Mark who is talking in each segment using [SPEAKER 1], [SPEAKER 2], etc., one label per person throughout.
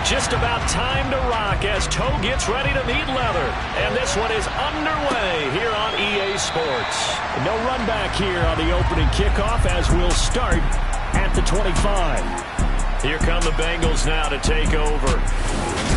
[SPEAKER 1] Just about time to rock as toe gets ready to meet leather. And this one is underway here on EA Sports. No run back here on the opening kickoff as we'll start at the 25. Here come the Bengals now to take over.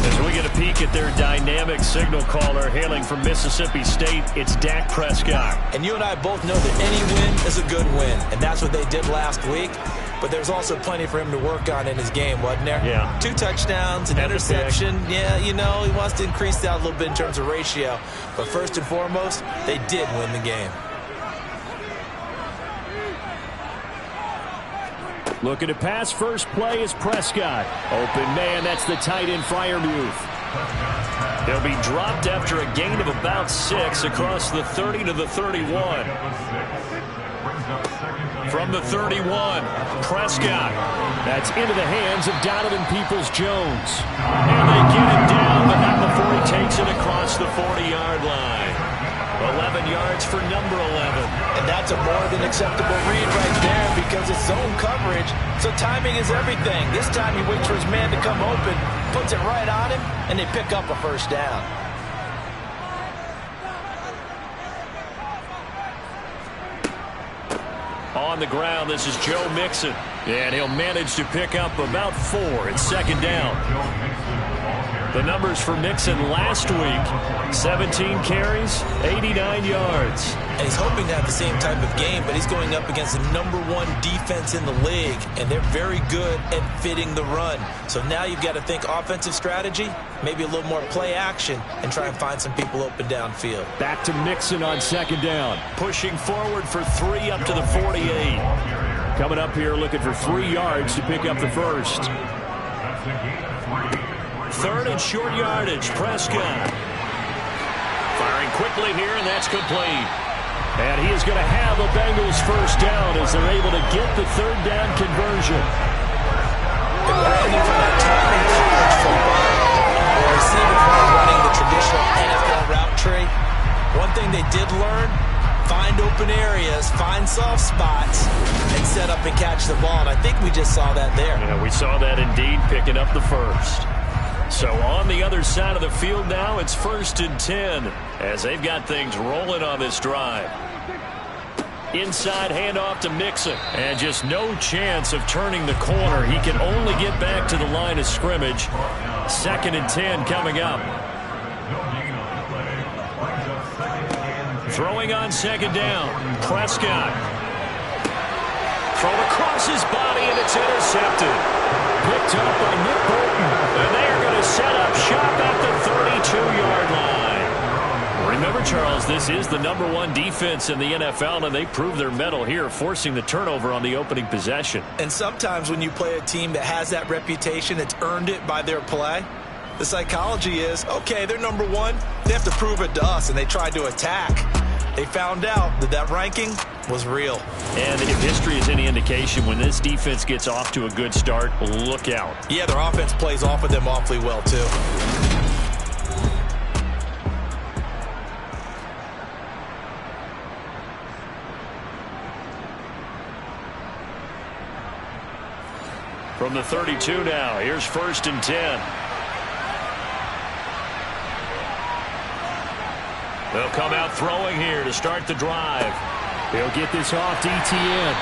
[SPEAKER 1] As we get a peek at their dynamic signal caller hailing from Mississippi State, it's Dak Prescott.
[SPEAKER 2] And you and I both know that any win is a good win, and that's what they did last week. But there's also plenty for him to work on in his game, wasn't there?
[SPEAKER 1] Yeah.
[SPEAKER 2] 2 touchdowns, an interception. Yeah, you know, he wants to increase that a little bit in terms of ratio. But first and foremost, they did win the game.
[SPEAKER 1] Looking to pass, first play is Prescott. Open man, that's the tight end Freiermuth. He'll be dropped after a gain of about 6 across the 30 to the 31. From the 31, Prescott. That's into the hands of Donovan Peoples-Jones. And they get him down, but not before he takes it across the 40-yard line. 11 yards for number 11.
[SPEAKER 2] And that's a more than acceptable read right there because it's zone coverage, so timing is everything. This time he waits for his man to come open, puts it right on him, and they pick up a first down.
[SPEAKER 1] On the ground, this is Joe Mixon. And he'll manage to pick up about 4. It's second down. The numbers for Mixon last week, 17 carries, 89 yards.
[SPEAKER 2] And he's hoping to have the same type of game, but he's going up against the #1 defense in the league, and they're very good at fitting the run. So now you've got to think offensive strategy, maybe a little more play action, and try and find some people open downfield.
[SPEAKER 1] Back to Mixon on second down. Pushing forward for 3 up to the 48. Coming up here looking for 3 yards to pick up the first. Third and short yardage, Prescott. Firing quickly here, and that's complete. And he is going to have a Bengals first down as they're able to get the third down conversion.
[SPEAKER 2] And Brandon, from that timing college football, or receiving from running the traditional NFL route tree, one thing they did learn, find open areas, find soft spots, and set up and catch the ball. And I think we just saw that there.
[SPEAKER 1] Yeah, we saw that indeed, picking up the first. So on the other side of the field now, it's 1st and 10 as they've got things rolling on this drive. Inside handoff to Mixon, and just no chance of turning the corner. He can only get back to the line of scrimmage. 2nd and 10 coming up. Throwing on second down, Prescott. Thrown across his body, and it's intercepted. Picked up by Nick Bolton, and they are going to set up shop at the 32-yard line. Remember, Charles, this is the #1 defense in the NFL, and they prove their mettle here, forcing the turnover on the opening possession.
[SPEAKER 2] And sometimes when you play a team that has that reputation, it's earned it by their play. The psychology is, okay, they're #1. They have to prove it to us, and they tried to attack. They found out that that ranking was real.
[SPEAKER 1] And if history is any indication, when this defense gets off to a good start, look out.
[SPEAKER 2] Yeah, their offense plays off of them awfully well, too.
[SPEAKER 1] From the 32 now, here's 1st and 10. They'll come out throwing here to start the drive. He'll get this off to ETN.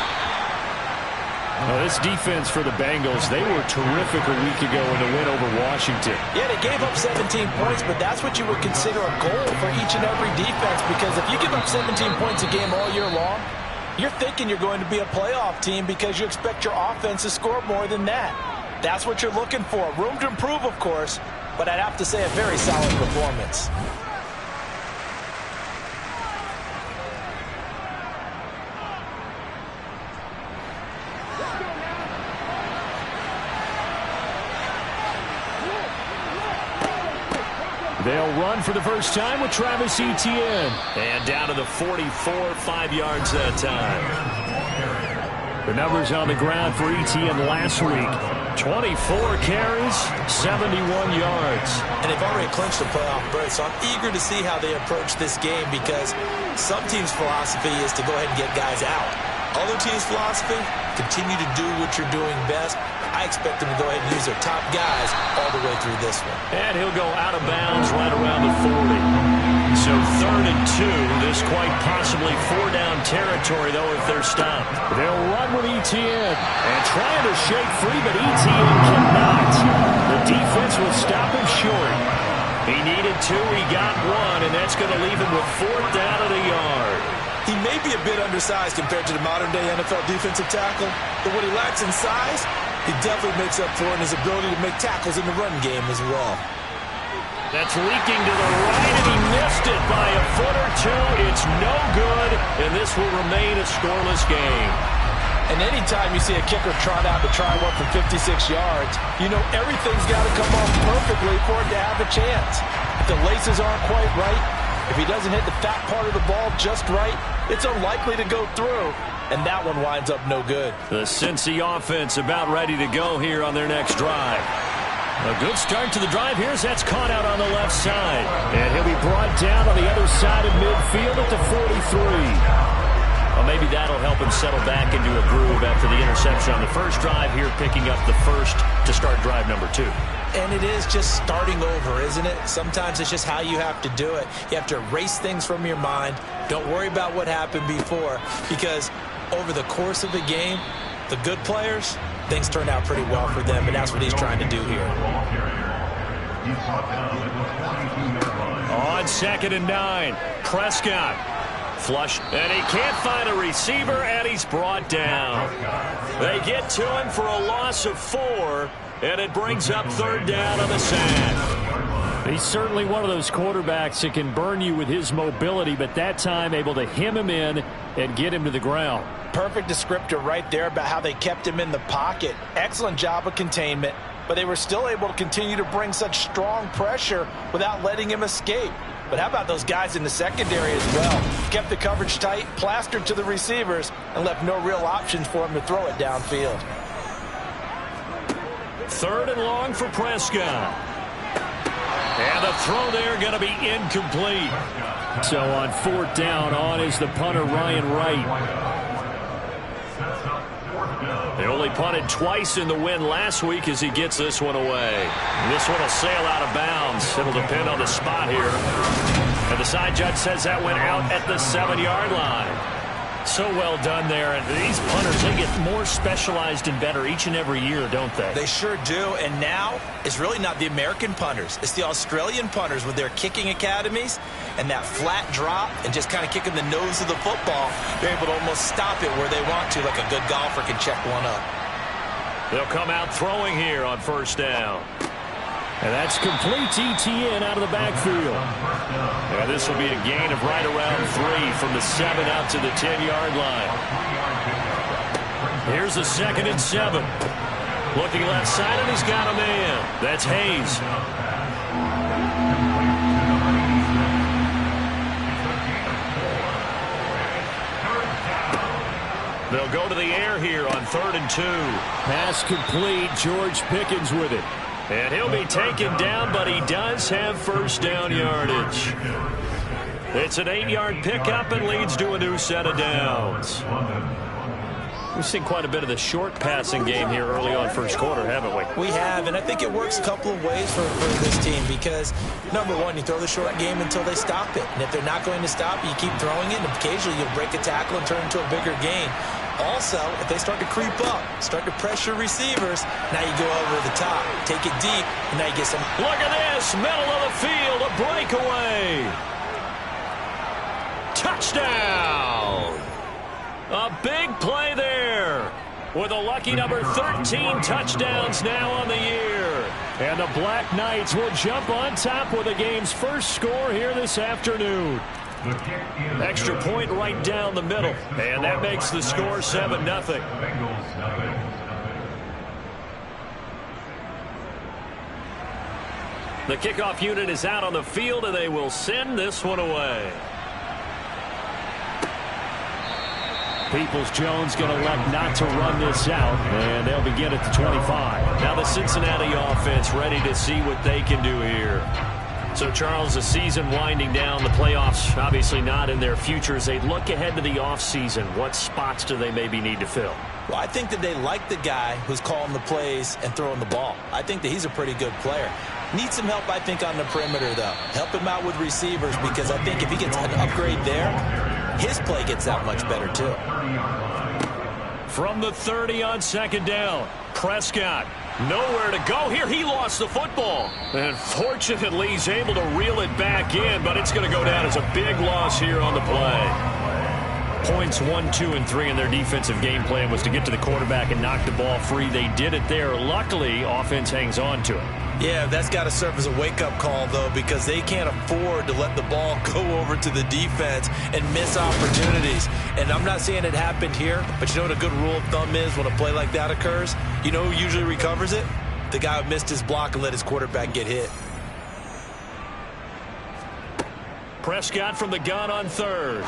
[SPEAKER 1] Now, this defense for the Bengals, they were terrific a week ago in the win over Washington.
[SPEAKER 2] Yeah, they gave up 17 points, but that's what you would consider a goal for each and every defense, because if you give up 17 points a game all year long, you're thinking you're going to be a playoff team because you expect your offense to score more than that. That's what you're looking for. Room to improve, of course, but I'd have to say a very solid performance.
[SPEAKER 1] They'll run for the first time with Travis Etienne. And down to the 44, 5 yards that time. The numbers on the ground for Etienne last week. 24 carries, 71 yards.
[SPEAKER 2] And they've already clinched the playoff berth, so I'm eager to see how they approach this game because some teams' philosophy is to go ahead and get guys out. Other teams' philosophy, continue to do what you're doing best. I expect them to go ahead and use their top guys all the way through this one.
[SPEAKER 1] And he'll go out of bounds right around the 40. So 3rd and 2. This quite possibly 4-down territory, though, if they're stopped. They'll run with Etienne. And trying to shake free, but Etienne cannot. The defense will stop him short. He needed 2. He got 1, and that's going to leave him with 4th down at a yard.
[SPEAKER 2] He may be a bit undersized compared to the modern-day NFL defensive tackle, but what he lacks in size, he definitely makes up for in his ability to make tackles in the run game as well.
[SPEAKER 1] That's leaking to the right, and he missed it by a foot or 2. It's no good, and this will remain a scoreless game.
[SPEAKER 2] And anytime you see a kicker trot out to try one from 56 yards, you know everything's got to come off perfectly for it to have a chance. If the laces aren't quite right, if he doesn't hit the fat part of the ball just right, it's unlikely to go through, and that one winds up no good.
[SPEAKER 1] The Cincy offense about ready to go here on their next drive. A good start to the drive here as that's caught out on the left side. And he'll be brought down on the other side of midfield at the 43. Well, maybe that'll help him settle back into a groove after the interception on the first drive here, picking up the first to start drive number 2.
[SPEAKER 2] And it is just starting over, isn't it? Sometimes it's just how you have to do it. You have to erase things from your mind. Don't worry about what happened before, because over the course of the game, the good players, things turn out pretty well for them, and that's what he's trying to do here.
[SPEAKER 1] On 2nd and 9, Prescott. Flush, and he can't find a receiver, and he's brought down. They get to him for a loss of 4, and it brings up 3rd down on the sack. He's certainly one of those quarterbacks that can burn you with his mobility, but that time able to hem him in and get him to the ground.
[SPEAKER 2] Perfect descriptor right there about how they kept him in the pocket. Excellent job of containment, but they were still able to continue to bring such strong pressure without letting him escape. But how about those guys in the secondary as well? Kept the coverage tight, plastered to the receivers, and left no real options for him to throw it downfield.
[SPEAKER 1] 3rd and long for Prescott. And the throw there going to be incomplete. So on 4th down, on is the punter, Ryan Wright. They only punted twice in the win last week as he gets this one away. This one will sail out of bounds. It'll depend on the spot here. And the side judge says that went out at the 7-yard line. So well done there. And these punters, they get more specialized and better each and every year, don't they?
[SPEAKER 2] They sure do. And now it's really not the American punters. It's the Australian punters with their kicking academies and that flat drop and just kind of kicking the nose of the football. They're able to almost stop it where they want to, like a good golfer can check one up.
[SPEAKER 1] They'll come out throwing here on 1st down. And that's complete. Etienne out of the backfield. And this will be a gain of right around 3 from the 7 out to the 10-yard line. Here's a 2nd and 7. Looking left side, and he's got a man. That's Hayes. They'll go to the air here on 3rd and 2. Pass complete. George Pickens with it. And he'll be taken down, but he does have 1st down yardage. It's an 8-yard pickup and leads to a new set of downs. We've seen quite a bit of the short passing game here early on 1st quarter, haven't we?
[SPEAKER 2] We have, and I think it works a couple of ways for this team because, number one, you throw the short game until they stop it. And if they're not going to stop it, you keep throwing it, and occasionally you'll break a tackle and turn it into a bigger gain. Also, if they start to creep up, start to pressure receivers, now you go over the top, take it deep, and now you get some.
[SPEAKER 1] Look at this, middle of the field, a breakaway. Touchdown. A big play there with a lucky number 13 touchdowns now on the year. And the Black Knights will jump on top with the game's first score here this afternoon. Extra point right down the middle, and that makes the score 7-0. The kickoff unit is out on the field, and they will send this one away. Peoples-Jones going to elect not to run this out, and they'll begin at the 25. Now the Cincinnati offense ready to see what they can do here. So, Charles, the season winding down, the playoffs obviously not in their future. As they look ahead to the offseason, what spots do they maybe need to fill?
[SPEAKER 2] Well, I think that they like the guy who's calling the plays and throwing the ball. I think that he's a pretty good player. Needs some help, I think, on the perimeter, though. Help him out with receivers, because I think if he gets an upgrade there, his play gets that much better, too.
[SPEAKER 1] From the 30 on second down, Prescott. Nowhere to go here. He lost the football. And fortunately, he's able to reel it back in, but it's going to go down as a big loss here on the play. Points 1, 2, and 3 in their defensive game plan was to get to the quarterback and knock the ball free. They did it there. Luckily, offense hangs on to it.
[SPEAKER 2] Yeah, that's got to serve as a wake-up call, though, because they can't afford to let the ball go over to the defense and miss opportunities. And I'm not saying it happened here, but you know what a good rule of thumb is when a play like that occurs? You know who usually recovers it? The guy who missed his block and let his quarterback get hit.
[SPEAKER 1] Prescott from the gun on third.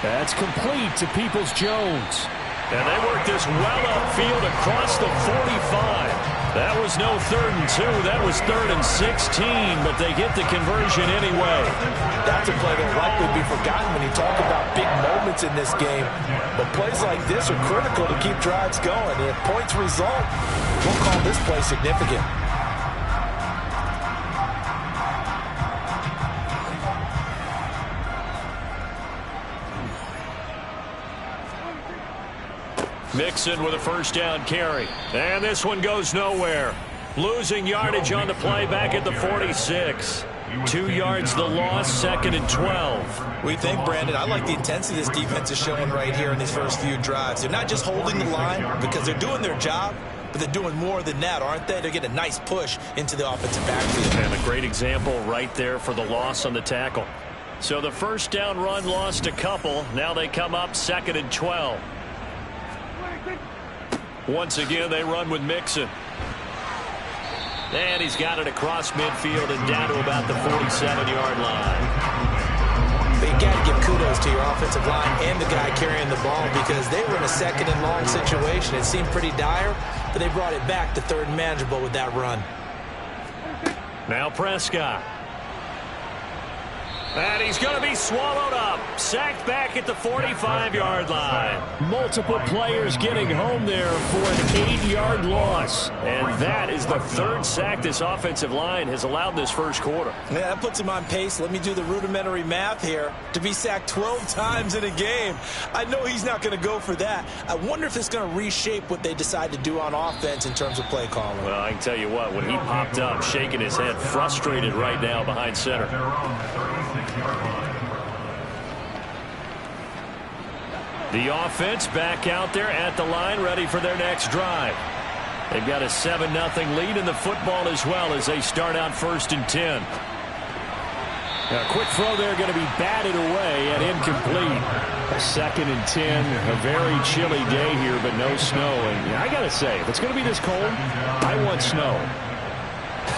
[SPEAKER 1] That's complete to Peoples-Jones. And they work this well upfield across the 45. That was no 3rd and 2. That was 3rd and 16, but they get the conversion anyway.
[SPEAKER 2] That's a play that will likely be forgotten when you talk about big moments in this game. But plays like this are critical to keep drives going. And if points result, we'll call this play significant.
[SPEAKER 1] Mixon with a first down carry. And this one goes nowhere. Losing yardage on the play back at the 46. 2 yards the loss, 2nd and 12.
[SPEAKER 2] We think, Brandon, I like the intensity this defense is showing right here in these first few drives. They're not just holding the line because they're doing their job, but they're doing more than that, aren't they? They're getting a nice push into the offensive backfield.
[SPEAKER 1] And a great example right there for the loss on the tackle. So the first down run lost a couple. Now they come up 2nd and 12. Once again, they run with Mixon. And he's got it across midfield and down to about the 47-yard line.
[SPEAKER 2] But you got to give kudos to your offensive line and the guy carrying the ball, because they were in a 2nd and long situation. It seemed pretty dire, but they brought it back to 3rd and manageable with that run.
[SPEAKER 1] Now Prescott. And he's going to be swallowed up. Sacked back at the 45-yard line. Multiple players getting home there for an 8-yard loss. And that is the 3rd sack this offensive line has allowed this first quarter.
[SPEAKER 2] Yeah, that puts him on pace. Let me do the rudimentary math here. To be sacked 12 times in a game. I know he's not going to go for that. I wonder if it's going to reshape what they decide to do on offense in terms of play calling.
[SPEAKER 1] Well, I can tell you what, when he popped up, shaking his head, frustrated right now behind center. The offense back out there at the line, ready for their next drive. They've got a 7-0 lead in the football as well as they start out 1st and 10. A quick throw there, going to be batted away and incomplete. A 2nd and 10, a very chilly day here, but no snow. And I got to say, if it's going to be this cold, I want snow.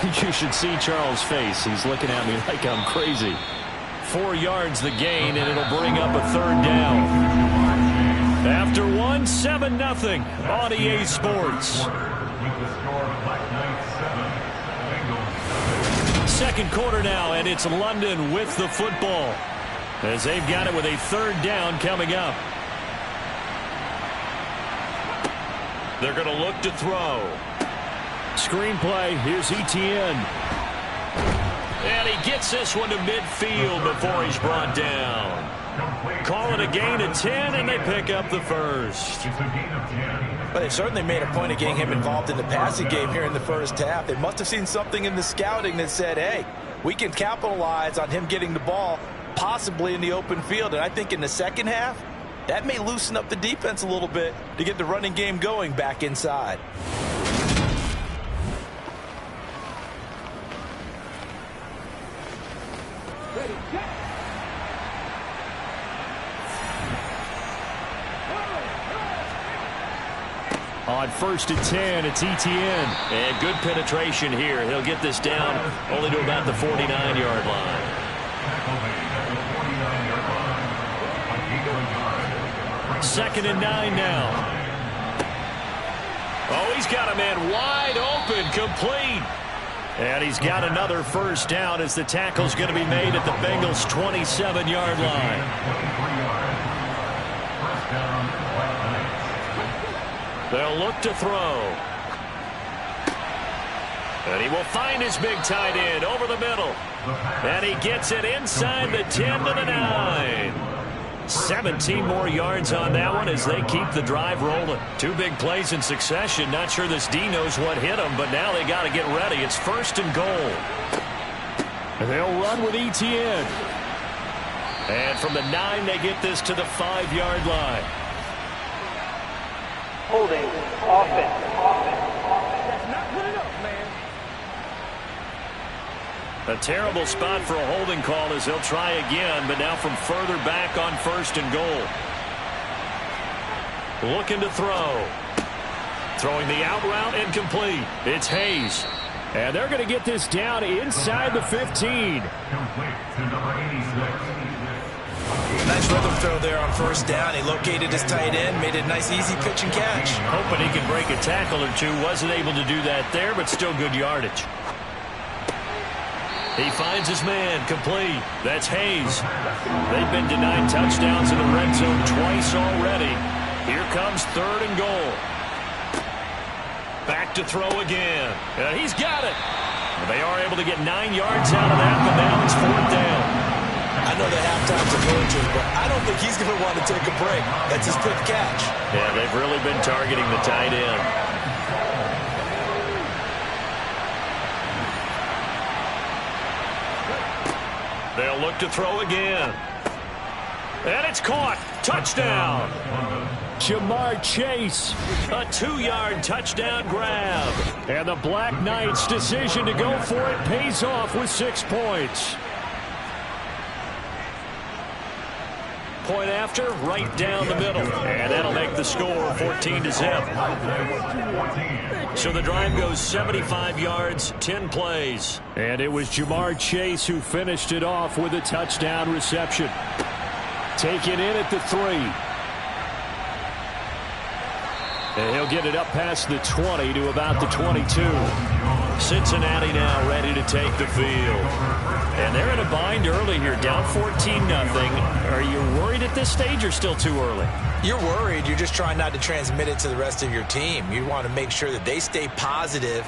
[SPEAKER 1] You should see Charles' face. He's looking at me like I'm crazy. 4 yards the gain, and it'll bring up a 3rd down. After 7-0 on EA Sports. Second quarter now, and it's London with the football as they've got it with a 3rd down coming up. They're going to look to throw. Screenplay, here's Etienne. And he gets this one to midfield before he's brought down. Call it a gain of 10, and they pick up the first.
[SPEAKER 2] But they certainly made a point of getting him involved in the passing game here in the first half. They must have seen something in the scouting that said, hey, we can capitalize on him getting the ball, possibly in the open field. And I think in the second half, that may loosen up the defense a little bit to get the running game going back inside.
[SPEAKER 1] On 1st and 10, it's Etienne. And good penetration here. He'll get this down only to about the 49-yard line. Second and 9 now. Oh, he's got a man wide open, complete. And he's got another first down as the tackle's going to be made at the Bengals' 27-yard line. They'll look to throw. And he will find his big tight end over the middle. And he gets it inside the 10 to the 9. 17 more yards on that one as they keep the drive rolling. Two big plays in succession. Not sure this D knows what hit them, but now they got to get ready. It's 1st and goal. And they'll run with ETN. And from the 9, they get this to the 5-yard line.
[SPEAKER 3] Holding offense. That's not good enough, man.
[SPEAKER 1] A terrible spot for a holding call as he'll try again, but now from further back on 1st and goal. Looking to throw. Throwing the out route incomplete. It's Hayes. And they're going to get this down inside the 15.
[SPEAKER 2] Nice rhythm throw there on 1st down. He located his tight end, made a nice easy pitch and catch.
[SPEAKER 1] Hoping he could break a tackle or two. Wasn't able to do that there, but still good yardage. He finds his man, complete. That's Hayes. They've been denied touchdowns in the red zone twice already. Here comes 3rd and goal. Back to throw again. And he's got it. They are able to get 9 yards out of that, but now it's 4th down.
[SPEAKER 2] I know the halftime's approaching, but I don't think he's going to want to take a break. That's his 5th catch.
[SPEAKER 1] Yeah, they've really been targeting the tight end. They'll look to throw again. And it's caught. Touchdown. Jamar Chase. A 2-yard touchdown grab. And the Black Knights' decision to go for it pays off with 6 points. Point after, right down the middle. And that'll make the score 14-0. So the drive goes 75 yards, 10 plays. And it was Jamar Chase who finished it off with a touchdown reception. Taken in at the 3. And he'll get it up past the 20 to about the 22. Cincinnati now ready to take the field. And they're in a bind early here, down 14-0. Are you worried at this stage or still too early?
[SPEAKER 2] You're worried. You're just trying not to transmit it to the rest of your team. You want to make sure that they stay positive.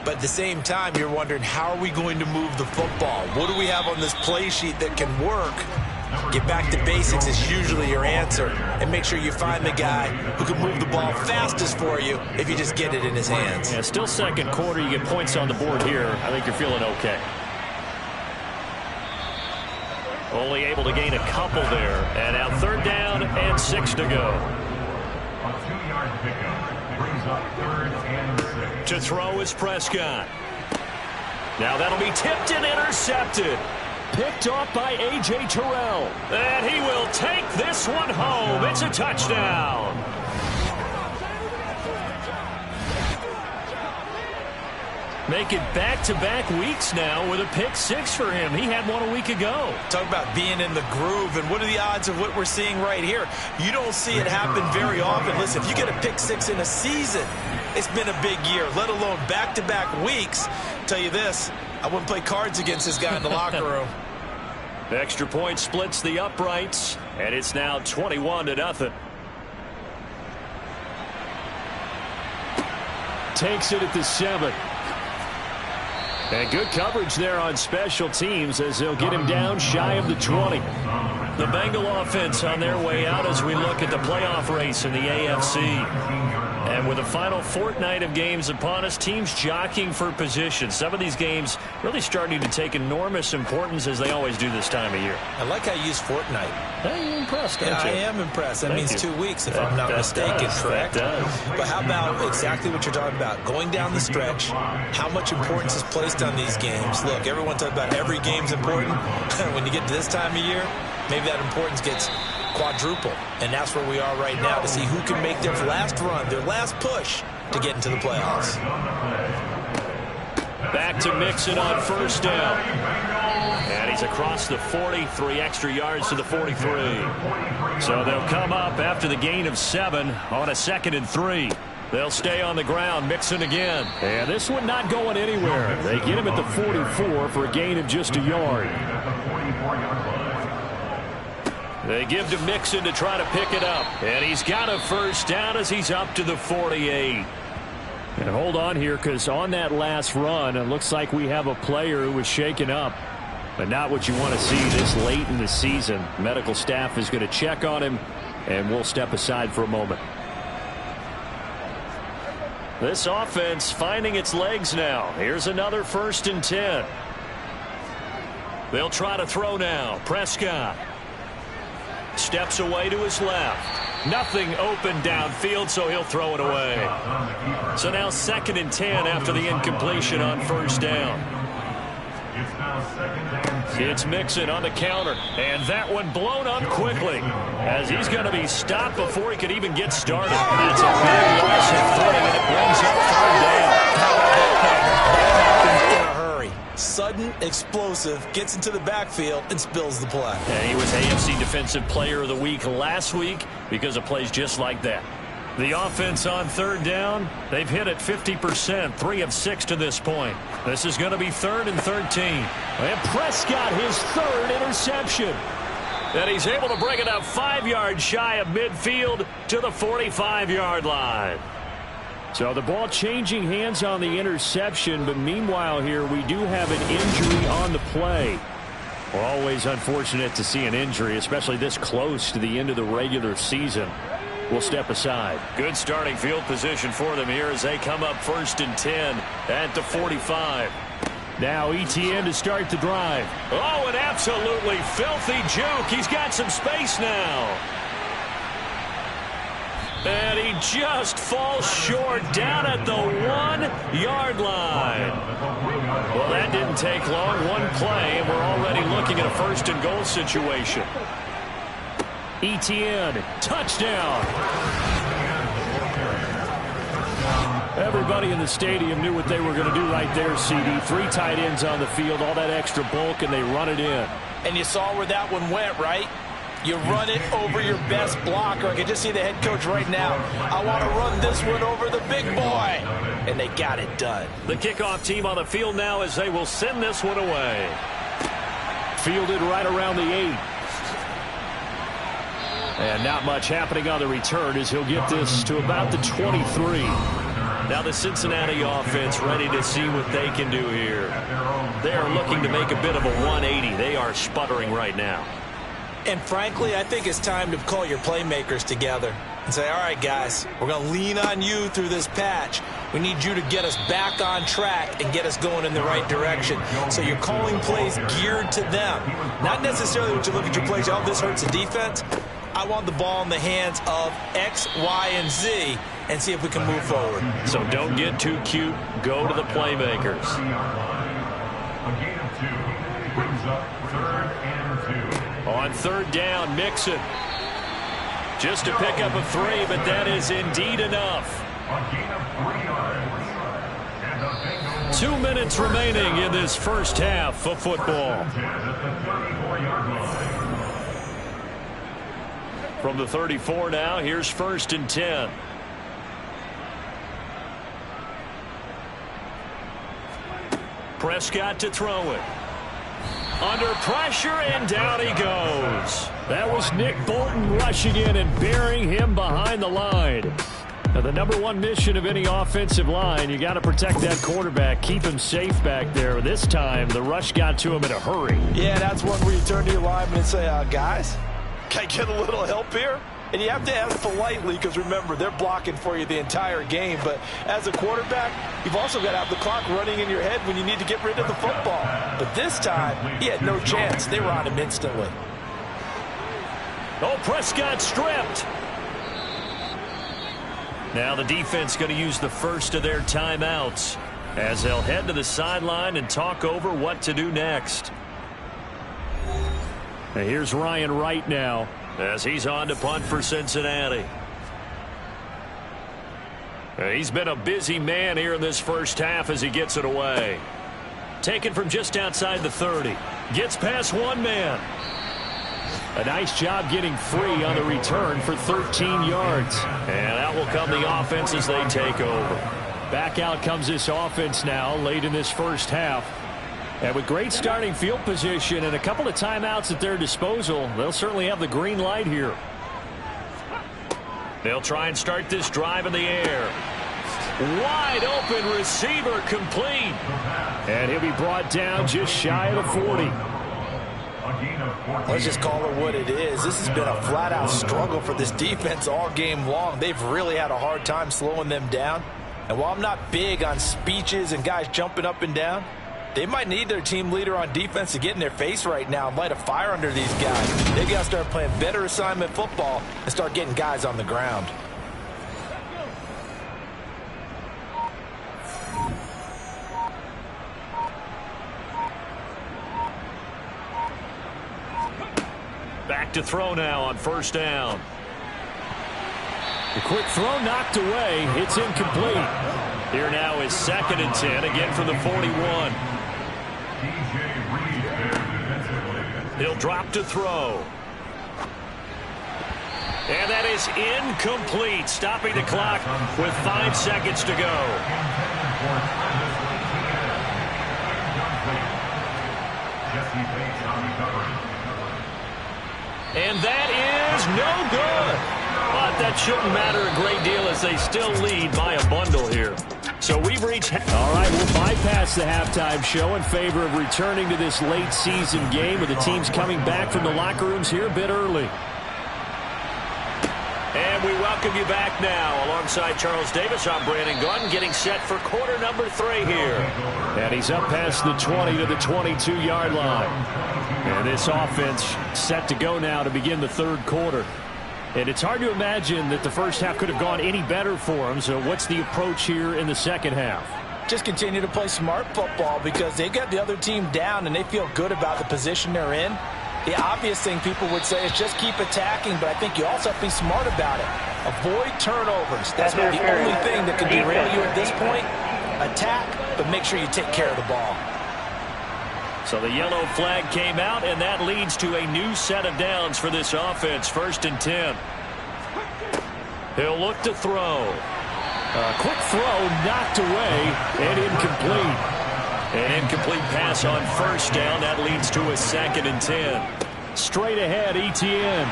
[SPEAKER 2] But at the same time, you're wondering, how are we going to move the football? What do we have on this play sheet that can work? Get back to basics is usually your answer. And make sure you find the guy who can move the ball fastest for you if you just get it in his hands.
[SPEAKER 1] Yeah, still 2nd quarter. You get points on the board here. I think you're feeling okay. Only able to gain a couple there. And now 3rd down and 6 to go.
[SPEAKER 4] A 2-yard pickup brings up 3rd and 6.
[SPEAKER 1] To throw is Prescott. Now that'll be tipped and intercepted. Picked off by A.J. Terrell. And he will take this one home. It's a touchdown. Make it back-to-back weeks now with a pick 6 for him. He had one a week ago.
[SPEAKER 2] Talk about being in the groove, and what are the odds of what we're seeing right here? You don't see it happen very often. Listen, if you get a pick 6 in a season, it's been a big year, let alone back-to-back weeks. Tell you this, I wouldn't play cards against this guy in the locker room.
[SPEAKER 1] The extra point splits the uprights, and it's now 21-0. Takes it at the 7. And good coverage there on special teams as they'll get him down shy of the 20. The Bengal offense on their way out as we look at the playoff race in the AFC. And with the final fortnight of games upon us, teams jockeying for position. Some of these games really starting to take enormous importance as they always do this time of year.
[SPEAKER 2] I like how you use fortnight.
[SPEAKER 1] Hey, you're impressed, don't
[SPEAKER 2] Yeah,
[SPEAKER 1] you?
[SPEAKER 2] I am impressed. That
[SPEAKER 1] Thank
[SPEAKER 2] means
[SPEAKER 1] you.
[SPEAKER 2] 2 weeks, if I'm not mistaken, correct?
[SPEAKER 1] That does.
[SPEAKER 2] But how about exactly what you're talking about? Going down the stretch, how much importance is placed on these games? Look, everyone talks about every game's important. When you get to this time of year, maybe that importance gets quadruple. And that's where we are right now to see who can make their last run, their last push to get into the playoffs.
[SPEAKER 1] Back to Mixon on 1st down. And he's across the 40, 3 extra yards to the 43. So they'll come up after the gain of 7 on a 2nd and 3. They'll stay on the ground, Mixon again. And this one not going anywhere. They get him at the 44 for a gain of just a yard. They give to Mixon to try to pick it up. And he's got a first down as he's up to the 48. And hold on here, because on that last run, it looks like we have a player who was shaken up. But not what you want to see this late in the season. Medical staff is going to check on him, and we'll step aside for a moment. This offense finding its legs now. Here's another 1st and 10. They'll try to throw now. Prescott steps away to his left. Nothing open downfield, so he'll throw it away. So now 2nd and 10 after the incompletion on 1st down. It's Mixon on the counter, and that one blown up quickly as he's going to be stopped before he could even get started. That's a big loss of footing, and it brings up 3rd down.
[SPEAKER 2] In a hurry. Sudden, explosive, gets into the backfield and spills the play.
[SPEAKER 1] And he was AFC Defensive Player of the Week last week because of plays just like that. The offense on 3rd down, they've hit it 50%, 3 of 6 to this point. This is going to be 3rd and 13. And Prescott, his 3rd interception. And he's able to bring it up 5 yards shy of midfield to the 45-yard line. So the ball changing hands on the interception, but meanwhile here we do have an injury on the play. Well, always unfortunate to see an injury, especially this close to the end of the regular season. We'll step aside. Good starting field position for them here as they come up 1st and 10 at the 45. Now ETN to start the drive. Oh, an absolutely filthy juke. He's got some space now. And he just falls short down at the 1-yard line. Well, that didn't take long. One play, and we're already looking at a 1st and goal situation. ETN, touchdown. Everybody in the stadium knew what they were going to do right there, CD. 3 tight ends on the field, all that extra bulk, and they run it in.
[SPEAKER 2] And you saw where that one went, right? You run it over your best blocker. I can just see the head coach right now. I want to run this one over the big boy. And they got it done.
[SPEAKER 1] The kickoff team on the field now as they will send this one away. Fielded right around the 8. And not much happening on the return as he'll get this to about the 23. Now the Cincinnati offense ready to see what they can do here. They are looking to make a bit of a 180. They are sputtering right now.
[SPEAKER 2] And frankly, I think it's time to call your playmakers together and say, all right, guys, we're going to lean on you through this patch. We need you to get us back on track and get us going in the right direction. So you're calling plays geared to them. Not necessarily when you look at your plays, oh, this hurts the defense. I want the ball in the hands of X, Y, and Z and see if we can move forward.
[SPEAKER 1] So don't get too cute. Go to the playmakers.
[SPEAKER 4] A gain of 2 brings up 3rd and 2.
[SPEAKER 1] On 3rd down, Mixon. Just to pick up a 3, but that is indeed enough.
[SPEAKER 4] A gain of 3 yards. And the Bengals
[SPEAKER 1] 2 minutes remaining in this first half of football.
[SPEAKER 4] at the 34-yard line.
[SPEAKER 1] From the 34 now, here's 1st and 10. Prescott to throw it. Under pressure, and down he goes. That was Nick Bolton rushing in and burying him behind the line. Now, the #1 mission of any offensive line, you got to protect that quarterback, keep him safe back there. This time, the rush got to him in a hurry.
[SPEAKER 2] Yeah, that's one where you turn to your lineman and say, guys, can I get a little help here? And you have to ask politely because, remember, they're blocking for you the entire game. But as a quarterback, you've also got to have the clock running in your head when you need to get rid of the football. But this time, he had no chance. They were on him instantly.
[SPEAKER 1] Oh, Prescott stripped. Now the defense going to use the first of their timeouts as they'll head to the sideline and talk over what to do next. Now here's Ryan Wright now as he's on to punt for Cincinnati. He's been a busy man here in this first half as he gets it away. Taken from just outside the 30. Gets past one man. A nice job getting free on the return for 13 yards. And out will come the offense as they take over. Back out comes this offense now late in this first half. And with great starting field position and a couple of timeouts at their disposal, they'll certainly have the green light here. They'll try and start this drive in the air. Wide open receiver complete. And he'll be brought down just shy of the 40.
[SPEAKER 2] Let's just call it what it is. This has been a flat-out struggle for this defense all game long. They've really had a hard time slowing them down. And while I'm not big on speeches and guys jumping up and down, they might need their team leader on defense to get in their face right now and light a fire under these guys. They got to start playing better assignment football and start getting guys on the ground.
[SPEAKER 1] Back to throw now on first down. The quick throw knocked away. It's incomplete. Here now is 2nd and 10, again from the 41. He'll drop to throw. And that is incomplete, stopping the clock with 5 seconds to go. And that is no good. But that shouldn't matter a great deal as they still lead by a bundle here. So we've reached... All right, we'll bypass the halftime show in favor of returning to this late season game with the teams coming back from the locker rooms here a bit early. And we welcome you back now. Alongside Charles Davis, I'm Brandon Gunn, getting set for quarter number 3 here. And he's up past the 20 to the 22-yard line. And this offense set to go now to begin the third quarter. And it's hard to imagine that the first half could have gone any better for them. So what's the approach here in the second half?
[SPEAKER 2] Just continue to play smart football because they got the other team down and they feel good about the position they're in. The obvious thing people would say is just keep attacking, but I think you also have to be smart about it. Avoid turnovers. That's about the only thing that can derail you at this point. Attack, but make sure you take care of the ball.
[SPEAKER 1] So the yellow flag came out, and that leads to a new set of downs for this offense. 1st and 10. He'll look to throw. A quick throw knocked away and incomplete. An incomplete pass on first down. That leads to a 2nd and 10. Straight ahead, Etienne.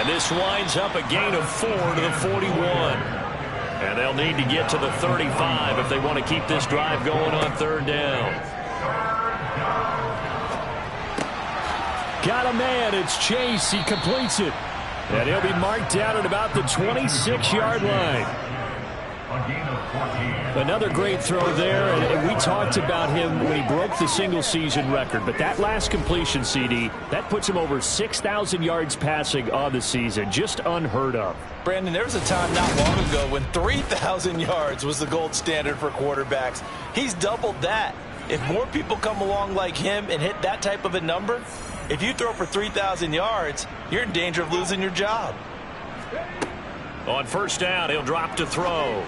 [SPEAKER 1] And this winds up a gain of 4 to the 41. And they'll need to get to the 35 if they want to keep this drive going on 3rd down. Got a man. It's Chase. He completes it. And he'll be marked down at about the 26-yard line. Another great throw there, and we talked about him when he broke the single-season record. But that last completion, CD, that puts him over 6,000 yards passing on the season. Just unheard of.
[SPEAKER 2] Brandon, there was a time not long ago when 3,000 yards was the gold standard for quarterbacks. He's doubled that. If more people come along like him and hit that type of a number, if you throw for 3,000 yards, you're in danger of losing your job.
[SPEAKER 1] On first down, he'll drop to throw.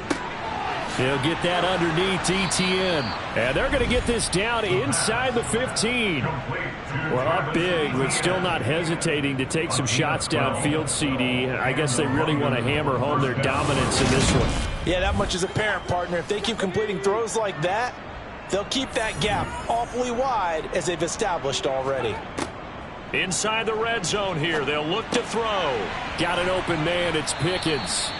[SPEAKER 1] He'll get that underneath Etienne. And they're going to get this down inside the 15. Well, up big, but still not hesitating to take some shots downfield, CD. I guess they really want to hammer home their dominance in this one.
[SPEAKER 2] Yeah, that much is apparent, partner. If they keep completing throws like that, they'll keep that gap awfully wide as they've established already.
[SPEAKER 1] Inside the red zone here, they'll look to throw. Got an open man, it's Pickens.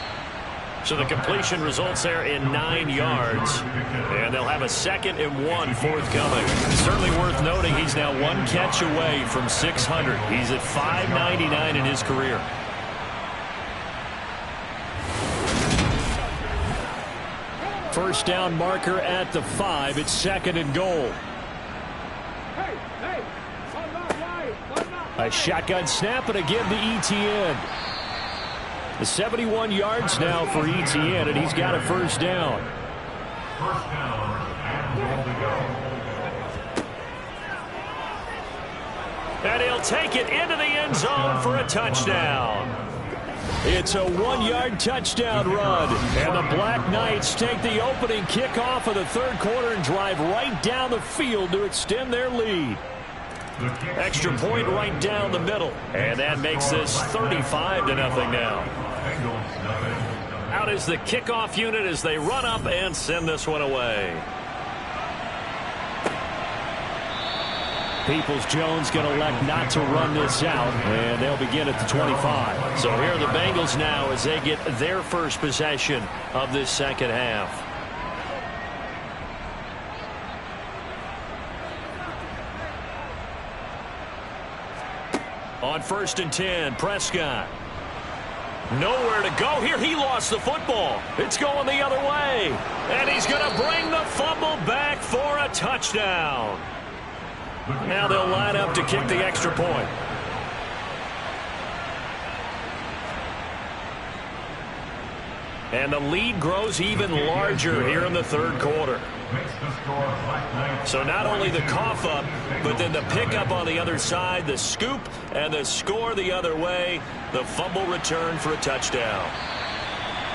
[SPEAKER 1] So the completion results there in 9 yards. And they'll have a 2nd and 1 forthcoming. Certainly worth noting he's now 1 catch away from 600. He's at 599 in his career. First down marker at the 5. It's 2nd and goal. A shotgun snap, and again to Etienne. The 71 yards now for Etienne, and he's got a first down.
[SPEAKER 4] First down and to go.
[SPEAKER 1] And he'll take it into the end zone for a touchdown. It's a 1-yard touchdown run. And the Black Knights take the opening kickoff of the third quarter and drive right down the field to extend their lead. Extra point right down the middle. And that makes this 35-0 now. Out is the kickoff unit as they run up and send this one away. Peoples-Jones going to elect not to run this out, and they'll begin at the 25. So here are the Bengals now as they get their first possession of this second half. On 1st and 10, Prescott. Nowhere to go here. He lost the football. It's going the other way. And he's going to bring the fumble back for a touchdown. Now they'll line up to kick the extra point. And the lead grows even larger here in the third quarter. So not only the cough up, but then the pickup on the other side, the scoop, and the score the other way, the fumble return for a touchdown.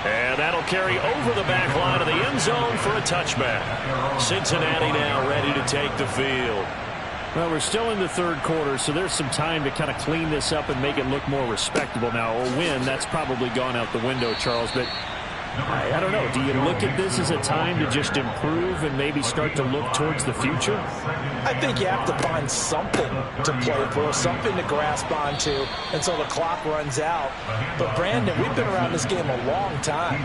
[SPEAKER 1] And that'll carry over the back line of the end zone for a touchback. Cincinnati now ready to take the field.
[SPEAKER 5] Well, we're still in the third quarter, so there's some time to kind of clean this up and make it look more respectable. Now, a win, that's probably gone out the window, Charles, but I don't know. Do you look at this as a time to just improve and maybe start to look towards the future?
[SPEAKER 2] I think you have to find something to play for, something to grasp onto until the clock runs out. But, Brandon, we've been around this game a long time.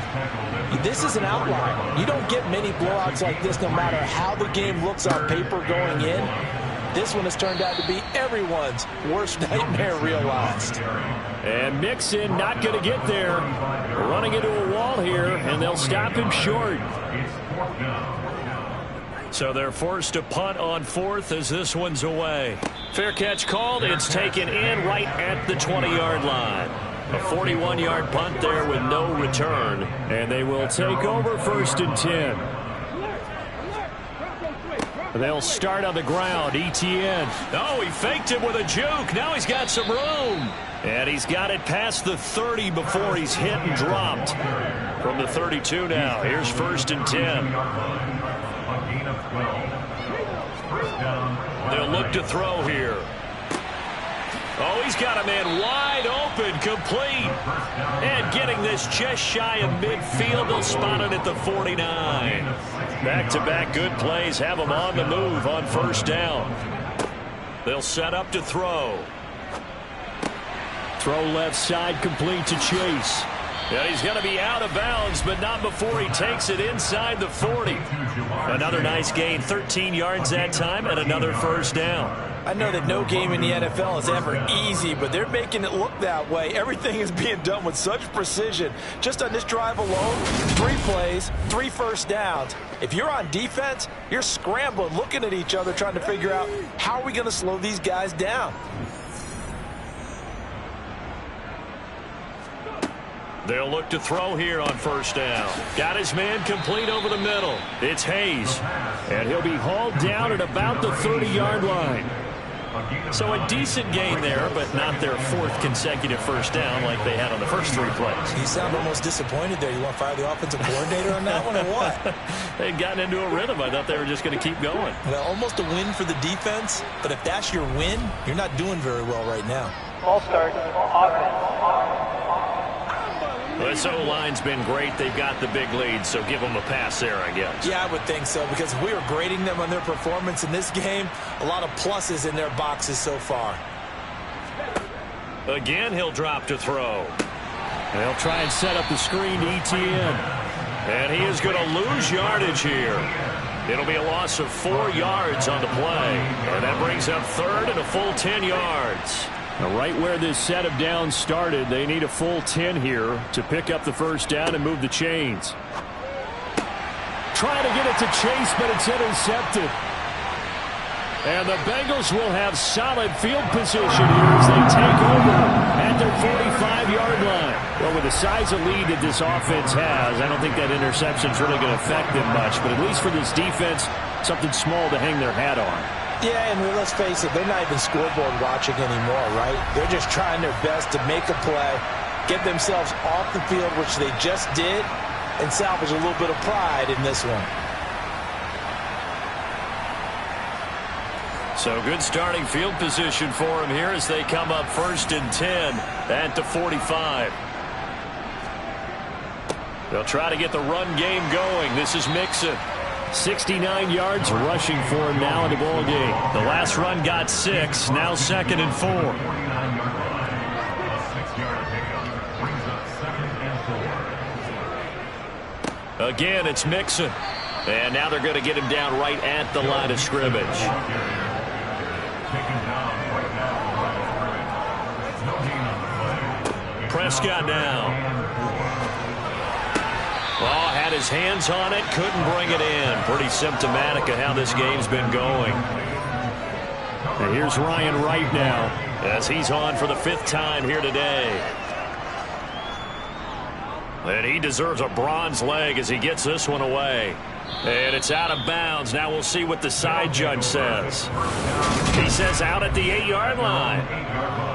[SPEAKER 2] This is an outlier. You don't get many blowouts like this no matter how the game looks on paper going in. This one has turned out to be everyone's worst nightmare realized.
[SPEAKER 5] And Mixon not going to get there. Running into a wall here, and they'll stop him short.
[SPEAKER 1] So they're forced to punt on 4th as this one's away. Fair catch called. It's taken in right at the 20-yard line. A 41-yard punt there with no return. And they will take over 1st and 10. They'll start on the ground. Etienne. Oh, he faked it with a juke. Now he's got some room. And he's got it past the 30 before he's hit and dropped. From the 32 now. Here's 1st and 10. They'll look to throw here. Oh, he's got a man wide open, complete. And getting this just shy of midfield. They'll spot it at the 49. Back-to-back good plays have them on the move on 1st down. They'll set up to throw.
[SPEAKER 5] Throw left side, complete to Chase.
[SPEAKER 1] Yeah, he's going to be out of bounds, but not before he takes it inside the 40. Another nice gain, 13 yards that time, and another 1st down.
[SPEAKER 2] I know that no game in the NFL is ever easy, but they're making it look that way. Everything is being done with such precision. Just on this drive alone, 3 plays, 3 first downs. If you're on defense, you're scrambling, looking at each other, trying to figure out how are we going to slow these guys down.
[SPEAKER 1] They'll look to throw here on 1st down. Got his man complete over the middle. It's Hayes.
[SPEAKER 5] And he'll be hauled down at about the 30-yard line.
[SPEAKER 1] So a decent gain there, but not their 4th consecutive 1st down like they had on the first 3 plays.
[SPEAKER 2] You sound almost disappointed there. You want to fire the offensive coordinator on that one or what?
[SPEAKER 1] They'd gotten into a rhythm. I thought they were just going to keep going.
[SPEAKER 2] Well, almost a win for the defense, but if that's your win, you're not doing very well right now.
[SPEAKER 3] Ball start, offense.
[SPEAKER 1] This O-line's been great. They've got the big lead, so give them a pass there, I guess.
[SPEAKER 2] Yeah, I would think so, because if we were grading them on their performance in this game, a lot of pluses in their boxes so far.
[SPEAKER 1] Again, he'll drop to throw.
[SPEAKER 5] They'll try and set up the screen to Etienne.
[SPEAKER 1] And he is going to lose yardage here. It'll be a loss of 4 yards on the play. And that brings up 3rd and a full 10 yards.
[SPEAKER 5] Now, right where this set of downs started, they need a full 10 here to pick up the 1st down and move the chains. Trying to get it to Chase, but it's intercepted. And the Bengals will have solid field position here as they take over at their 45-yard line. Well, with the size of lead that this offense has, I don't think that interception's really going to affect them much. But at least for this defense, something small to hang their hat on.
[SPEAKER 2] Yeah, and let's face it, they're not even scoreboard watching anymore, right? They're just trying their best to make a play, get themselves off the field, which they just did, and salvage a little bit of pride in this one.
[SPEAKER 5] So good starting field position for him here as they come up 1st and 10 at the 45. They'll try to get the run game going. This is Mixon. 69 yards rushing for him now in the ball game. The last run got 6. Now 2nd and 4. Again, it's Mixon. And now they're going to get him down right at the line of scrimmage. Prescott now. Oh, had his hands on it, couldn't bring it in. Pretty symptomatic of how this game's been going. And here's Ryan Wright now as he's on for the 5th time here today. And he deserves a bronze leg as he gets this one away. And it's out of bounds. Now we'll see what the side judge says. He says out at the 8-yard line.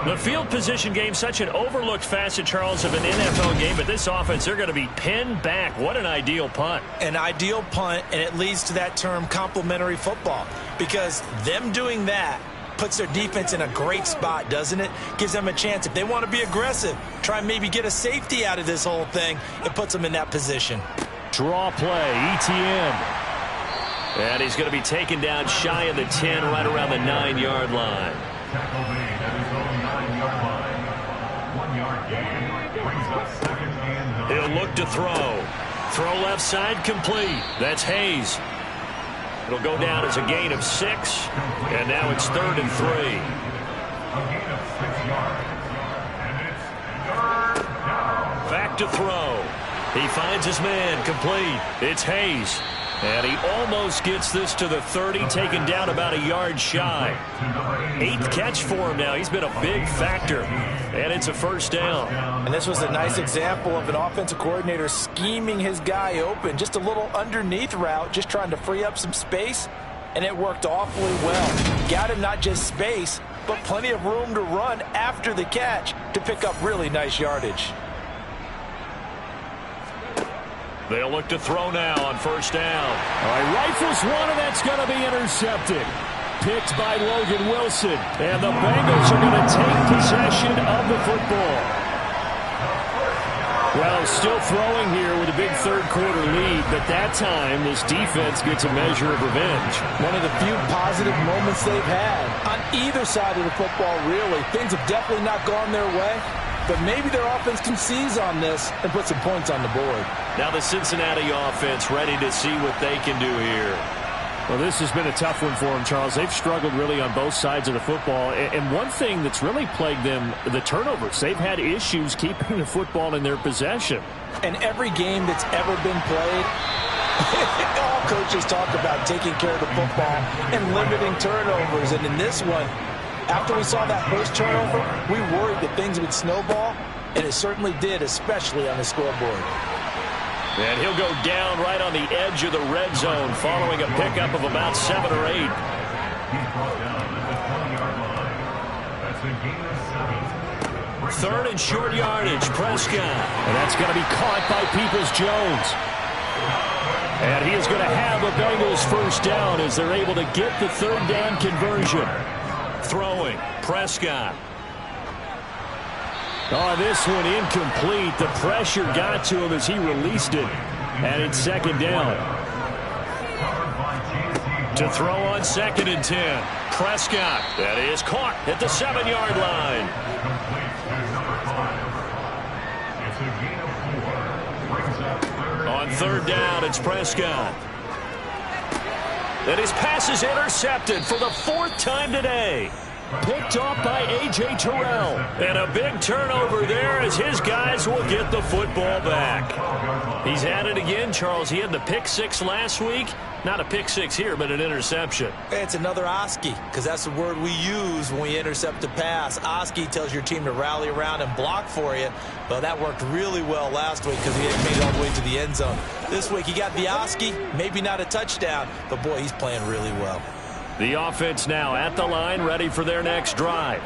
[SPEAKER 5] The field position game, such an overlooked facet, Charles, of an NFL game. But this offense, they're going to be pinned back. What an ideal punt.
[SPEAKER 2] An ideal punt, and it leads to that term complementary football. Because them doing that puts their defense in a great spot, doesn't it? Gives them a chance. If they want to be aggressive, try and maybe get a safety out of this whole thing, it puts them in that position.
[SPEAKER 5] Draw play, ETN. And he's going to be taken down shy of the 10, right around the 9-yard line. He'll look to throw. Throw left side complete. That's Hayes. It'll go down as a gain of 6. And now it's 3rd and 3. Back to throw. He finds his man complete. It's Hayes. And he almost gets this to the 30, taken down about a yard shy. 8th catch for him now. He's been a big factor. And it's a 1st down.
[SPEAKER 2] And this was a nice example of an offensive coordinator scheming his guy open. Just a little underneath route, just trying to free up some space. And it worked awfully well. Got him not just space, but plenty of room to run after the catch to pick up really nice yardage.
[SPEAKER 5] They'll look to throw now on 1st down. All right, rifles one, and that's going to be intercepted. Picked by Logan Wilson. And the Bengals are going to take possession of the football. Well, still throwing here with a big 3rd quarter lead, but that time this defense gets a measure of revenge.
[SPEAKER 2] One of the few positive moments they've had on either side of the football, really. Things have definitely not gone their way. But maybe their offense can seize on this and put some points on the board.
[SPEAKER 5] Now the Cincinnati offense ready to see what they can do here.
[SPEAKER 1] Well, this has been a tough one for them, Charles. They've struggled really on both sides of the football. And one thing that's really plagued them, the turnovers. They've had issues keeping the football in their possession.
[SPEAKER 2] And every game that's ever been played, all coaches talk about taking care of the football and limiting turnovers. And in this one, after we saw that first turnover, we worried that things would snowball, and it certainly did, especially on the scoreboard.
[SPEAKER 5] And he'll go down right on the edge of the red zone following a pickup of about 7 or 8. 3rd and short yardage, Prescott. And that's going to be caught by Peoples-Jones. And he is going to have a Bengals 1st down as they're able to get the 3rd down conversion. Throwing, Prescott. Oh, this one incomplete. The pressure got to him as he released it. And it's 2nd down. To throw on 2nd and 10. Prescott. That is caught at the 7-yard line. On 3rd down, it's Prescott. And his pass is intercepted for the 4th time today. Picked off by A.J. Terrell. And a big turnover there as his guys will get the football back. He's at it again, Charles. He had the pick 6 last week. Not a pick 6 here, but an interception.
[SPEAKER 2] It's another Oski, because that's the word we use when we intercept a pass. Oski tells your team to rally around and block for you. Well, that worked really well last week because he had made it all the way to the end zone. This week he got the Oski, maybe not a touchdown, but boy, he's playing really well.
[SPEAKER 5] The offense now at the line, ready for their next drive.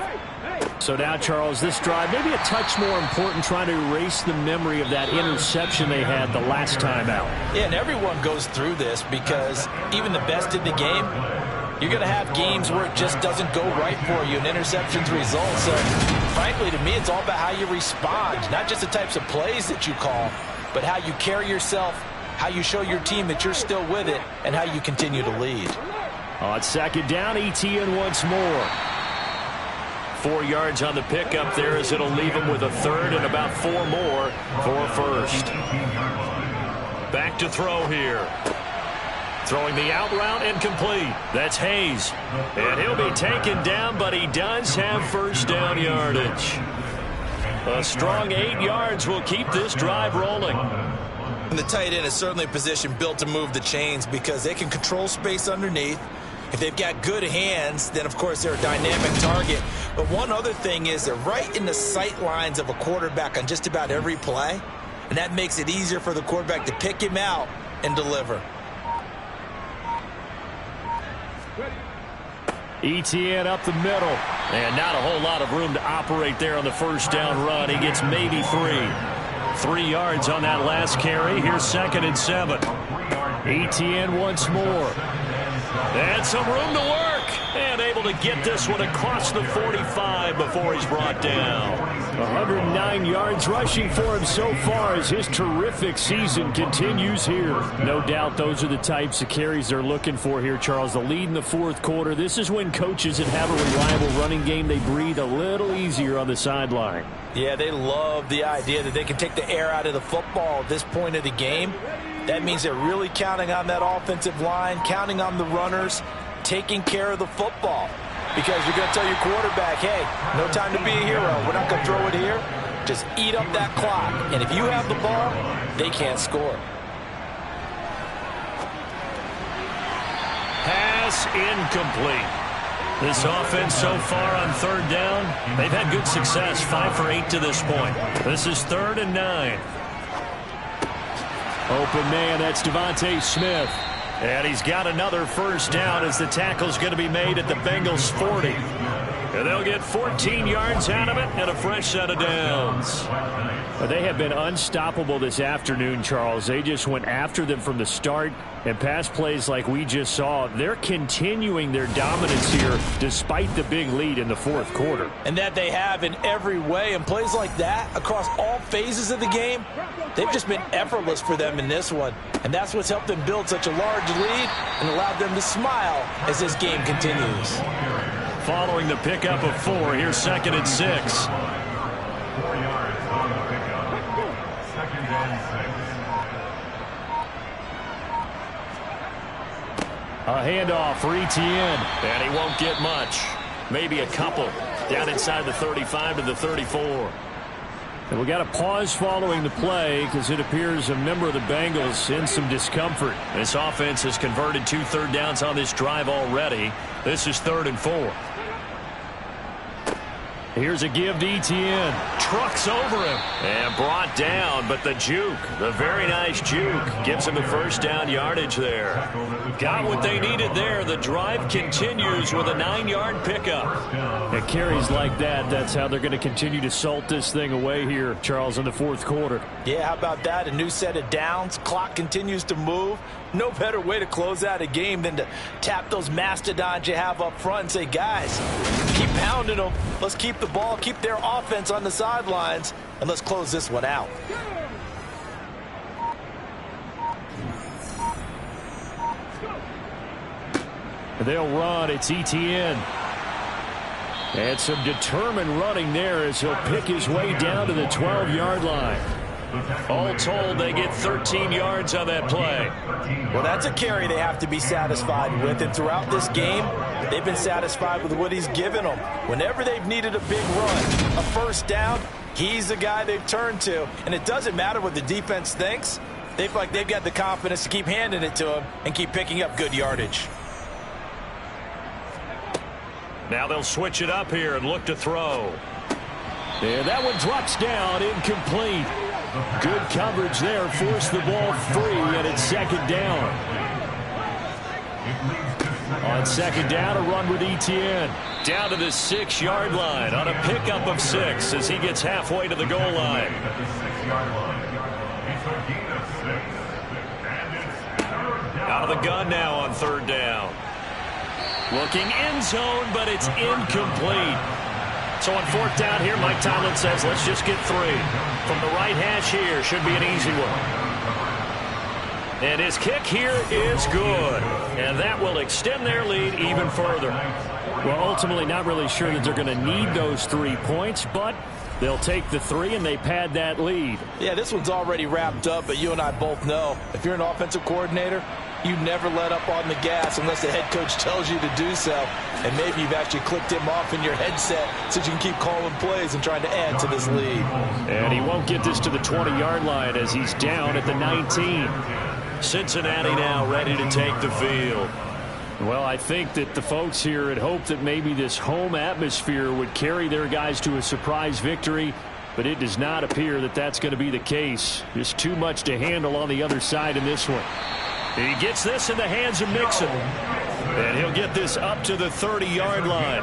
[SPEAKER 1] So now, Charles, this drive maybe a touch more important, trying to erase the memory of that interception they had the last time out.
[SPEAKER 2] Yeah, and everyone goes through this because even the best in the game, You're going to have games where it just doesn't go right for you, and interceptions result. So, frankly, to me, it's all about how you respond, not just the types of plays that you call, but how you carry yourself, how you show your team that you're still with it, and how you continue to lead.
[SPEAKER 5] On second down, ETN once more. 4 yards on the pickup there as it'll leave him with a third and about 4 more for a first. Back to throw here. Throwing the out route and complete. That's Hayes. And he'll be taken down, but he does have first down yardage. A strong 8 yards will keep this drive rolling.
[SPEAKER 2] And the tight end is certainly a position built to move the chains because they can control space underneath. If they've got good hands, then, of course, they're a dynamic target. But one other thing is they're right in the sight lines of a quarterback on just about every play, and that makes it easier for the quarterback to pick him out and deliver.
[SPEAKER 5] ETN up the middle, and not a whole lot of room to operate there on the first down run. He gets maybe 3 yards on that last carry. Here's 2nd and 7. ETN once more. And some room to work. And able to get this one across the 45 before he's brought down. 109 yards rushing for him so far as his terrific season continues here. No doubt those are the types of carries they're looking for here, Charles. The lead in the 4th quarter. This is when coaches that have a reliable running game, they breathe a little easier on the sideline.
[SPEAKER 2] Yeah, they love the idea that they can take the air out of the football at this point of the game. That means they're really counting on that offensive line, counting on the runners, taking care of the football. Because you're going to tell your quarterback, hey, no time to be a hero. We're not going to throw it here. Just eat up that clock. And if you have the ball, they can't score.
[SPEAKER 5] Pass incomplete. This offense so far on 3rd down, they've had good success, 5 for 8 to this point. This is 3rd and 9. Open man, that's Devontae Smith. And he's got another first down as the tackle's going to be made at the Bengals 40. And they'll get 14 yards out of it and a fresh set of downs. But they have been unstoppable this afternoon, Charles. They just went after them from the start. And pass plays like we just saw, they're continuing their dominance here despite the big lead in the 4th quarter.
[SPEAKER 2] And that they have in every way. And plays like that across all phases of the game, they've just been effortless for them in this one. And that's what's helped them build such a large lead and allowed them to smile as this game continues.
[SPEAKER 5] Following the pickup of 4, here's 2nd and 6.
[SPEAKER 4] 4 yards on the pickup. 2nd and 6.
[SPEAKER 5] A handoff for ETN, and he won't get much. Maybe a couple. Down inside the 35 to the 34. And we got a pause following the play because it appears a member of the Bengals in some discomfort. This offense has converted 2 third downs on this drive already. This is 3rd and 4. Here's a give to ETN. Trucks over him and brought down, but the juke, the very nice juke, gives him the first down yardage there. Got what they needed there. The drive continues with a 9-yard pickup. And carries like that, that's how they're going to continue to salt this thing away here, Charles, in the 4th quarter.
[SPEAKER 2] Yeah, how about that? A new set of downs. Clock continues to move. No better way to close out a game than to tap those mastodons you have up front and say, guys, keep pounding them. Let's keep the ball, keep their offense on the sidelines, and let's close this one out.
[SPEAKER 5] They'll run. It's ETN. And some determined running there as he'll pick his way down to the 12-yard line. All told, they get 13 yards on that play.
[SPEAKER 2] Well, that's a carry they have to be satisfied with. And throughout this game, they've been satisfied with what he's given them. Whenever they've needed a big run, a first down, he's the guy they've turned to. And it doesn't matter what the defense thinks. They feel like they've got the confidence to keep handing it to him and keep picking up good yardage.
[SPEAKER 5] Now they'll switch it up here and look to throw. Yeah, that one drops down, incomplete. Good coverage there, forced the ball free, and it's 2nd down. On 2nd down, a run with ETN. Down to the 6-yard line on a pickup of 6 as he gets halfway to the goal line. Out of the gun now on 3rd down.
[SPEAKER 1] Looking end zone, but it's incomplete. So on fourth down here, Mike Tomlin says, let's just get 3. From the right hash here, should be an easy one. And his kick here is good. And that will extend their lead even further.
[SPEAKER 5] Well, ultimately, not really sure that they're going to need those 3 points, but they'll take the 3 and they pad that lead.
[SPEAKER 2] Yeah, this one's already wrapped up, but you and I both know if you're an offensive coordinator, you never let up on the gas unless the head coach tells you to do so. And maybe you've actually clicked him off in your headset so you can keep calling plays and trying to add to this lead.
[SPEAKER 5] And he won't get this to the 20-yard line as he's down at the 19.
[SPEAKER 1] Cincinnati now ready to take the field.
[SPEAKER 5] Well, I think that the folks here had hoped that maybe this home atmosphere would carry their guys to a surprise victory, but it does not appear that that's going to be the case. Just too much to handle on the other side in this one.
[SPEAKER 1] He gets this in the hands of Mixon. And he'll get this up to the 30-yard line.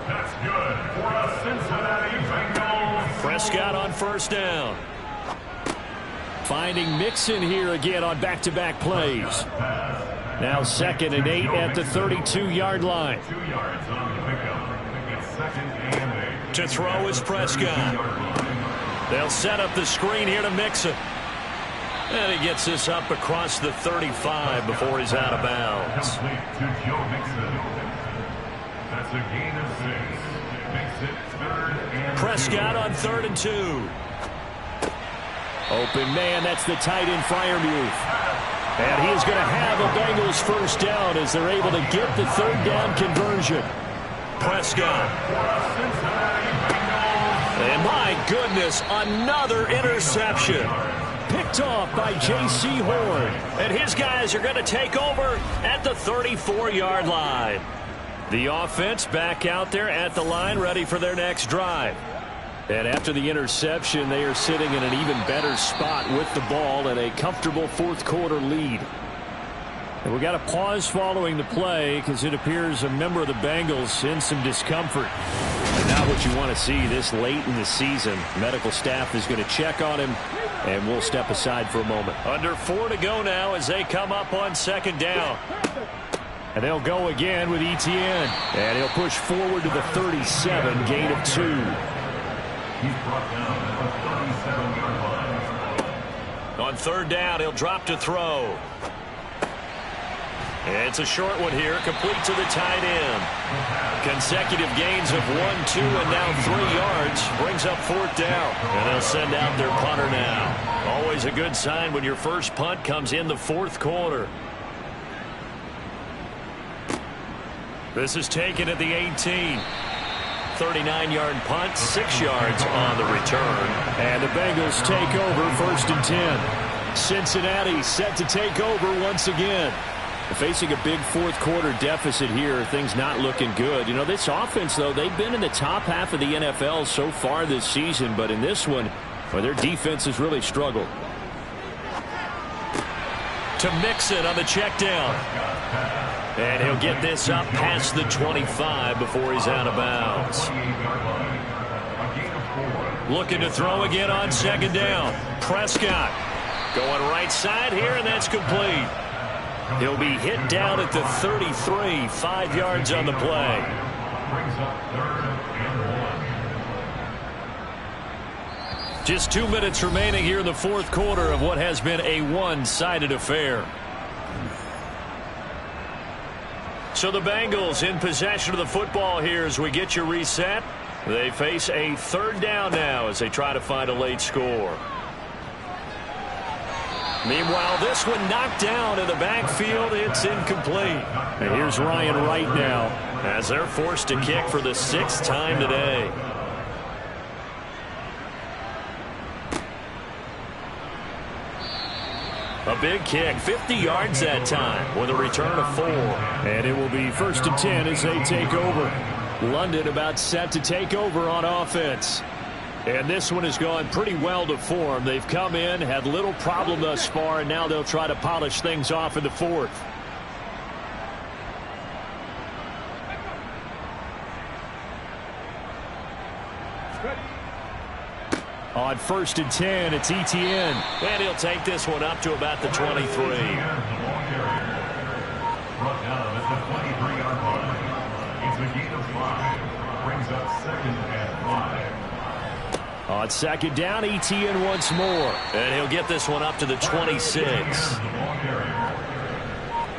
[SPEAKER 4] That's good for a Cincinnati Bengals.
[SPEAKER 1] Prescott on first down.
[SPEAKER 5] Finding Mixon here again on back-to-back plays. Now 2nd and 8 at the 32-yard line.
[SPEAKER 4] 2 yards on the pickup. It's 2nd and 8.
[SPEAKER 1] To throw is Prescott. They'll set up the screen here to Mixon. And he gets this up across the 35 before he's out of bounds.
[SPEAKER 4] Complete to Joe Mixon. That's a gain of 6. Makes it 3rd and 2.
[SPEAKER 1] Prescott on 3rd and 2.
[SPEAKER 5] Open man, that's the tight end Freiermuth. And he is going to have a Bengals first down as they're able to get the 3rd down conversion.
[SPEAKER 1] Prescott. And my goodness, another interception. Picked off by J.C. Horn. And his guys are going to take over at the 34-yard line. The offense back out there at the line, ready for their next drive. And after the interception, they are sitting in an even better spot with the ball and a comfortable 4th quarter lead. And we got a pause following the play because it appears a member of the Bengals in some discomfort. And not what you want to see this late in the season. Medical staff is going to check on him, and we'll step aside for a moment. Under 4 to go now as they come up on 2nd down.
[SPEAKER 5] And they'll go again with Etienne. And he'll push forward to the 37, gain of 2.
[SPEAKER 4] He's brought down at the 37-yard line.
[SPEAKER 1] On 3rd down, he'll drop to throw. It's a short one here, complete to the tight end. Consecutive gains of 1, 2, and now 3 yards. Brings up 4th down. And they'll send out their punter now. Always a good sign when your first punt comes in the 4th quarter. This is taken at the 18. 39-yard punt, 6 yards on the return.
[SPEAKER 5] And the Bengals take over 1st and 10. Cincinnati set to take over once again. Facing a big 4th quarter deficit here, things not looking good. You know, this offense, though, they've been in the top half of the NFL so far this season, but in this one, well, their defense has really struggled.
[SPEAKER 1] To Mixon on the check down. And he'll get this up past the 25 before he's out of bounds. Looking to throw again on 2nd down. Prescott going right side here, and that's complete. He'll be hit down at the 33, 5 yards on the play.
[SPEAKER 4] Brings up 3rd and 1.
[SPEAKER 1] Just 2 minutes remaining here in the 4th quarter of what has been a one-sided affair. So the Bengals in possession of the football here as we get you reset. They face a 3rd down now as they try to find a late score. Meanwhile, this one knocked down in the backfield. It's incomplete.
[SPEAKER 5] And here's Ryan Wright now
[SPEAKER 1] as they're forced to kick for the 6th time today. A big kick, 50 yards that time with a return of 4.
[SPEAKER 5] And it will be 1st and 10 as they take over. London about set to take over on offense. And this one has gone pretty well to form. They've come in, had little problem thus far, and now they'll try to polish things off in the 4th. On 1st and 10, it's Etienne.
[SPEAKER 1] And he'll take this one up to about the 23.
[SPEAKER 4] Brought down at the Second and 5.
[SPEAKER 5] On second down, ETN once more.
[SPEAKER 1] And he'll get this one up to the 26.
[SPEAKER 4] He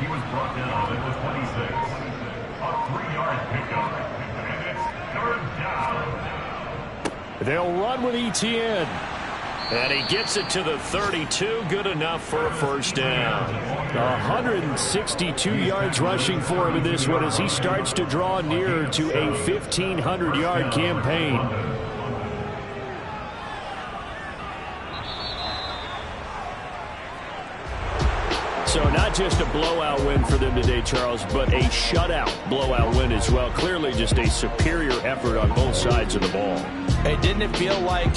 [SPEAKER 4] was brought down at the 26. A 3-yard pickup. And it's third down.
[SPEAKER 5] They'll run with ETN.
[SPEAKER 1] And he gets it to the 32. Good enough for a first down.
[SPEAKER 5] 162 yards rushing for him in this one as he starts to draw nearer to a 1,500-yard campaign. So not just a blowout win for them today, Charles, but a shutout blowout win as well. Clearly just a superior effort on both sides of the ball.
[SPEAKER 2] Hey, didn't it feel like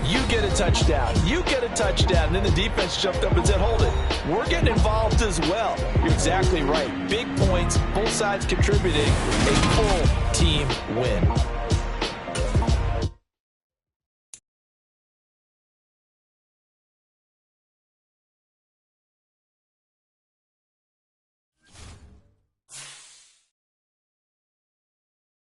[SPEAKER 2] you get a touchdown, you get a touchdown, and then the defense jumped up and said, hold it, we're getting involved as well. You're exactly right. Big points, both sides contributing, a full team win.